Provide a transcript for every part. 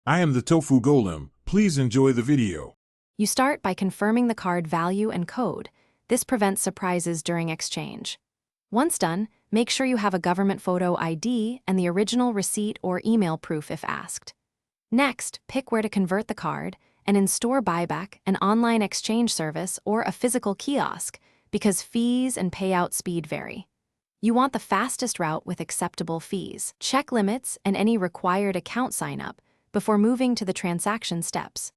I am the Tofu Golem. Please enjoy the video. You start by confirming the card value and code. This prevents surprises during exchange. Once done, make sure you have a government photo ID and the original receipt or email proof if asked. Next, pick where to convert the card, an in-store buyback, an online exchange service, or a physical kiosk, because fees and payout speed vary. You want the fastest route with acceptable fees. Check limits and any required account sign-up before moving to the transaction steps.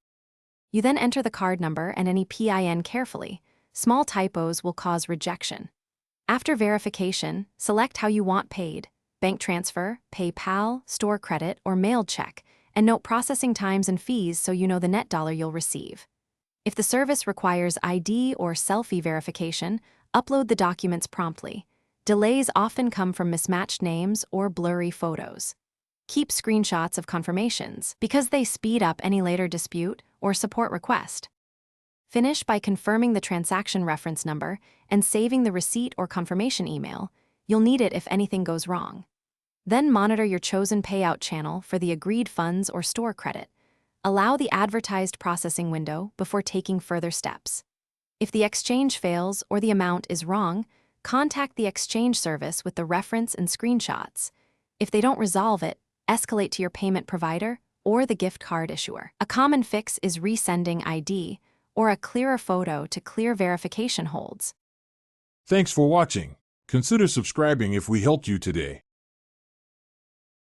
You then enter the card number and any PIN carefully. Small typos will cause rejection. After verification, select how you want paid: bank transfer, PayPal, store credit, or mailed check, and note processing times and fees so you know the net dollar you'll receive. If the service requires ID or selfie verification, upload the documents promptly. Delays often come from mismatched names or blurry photos. Keep screenshots of confirmations because they speed up any later dispute or support request. Finish by confirming the transaction reference number and saving the receipt or confirmation email. You'll need it if anything goes wrong. Then monitor your chosen payout channel for the agreed funds or store credit. Allow the advertised processing window before taking further steps. If the exchange fails or the amount is wrong, contact the exchange service with the reference and screenshots. If they don't resolve it, escalate to your payment provider or the gift card issuer. A common fix is resending ID or a clearer photo to clear verification holds. Thanks for watching. Consider subscribing if we helped you today.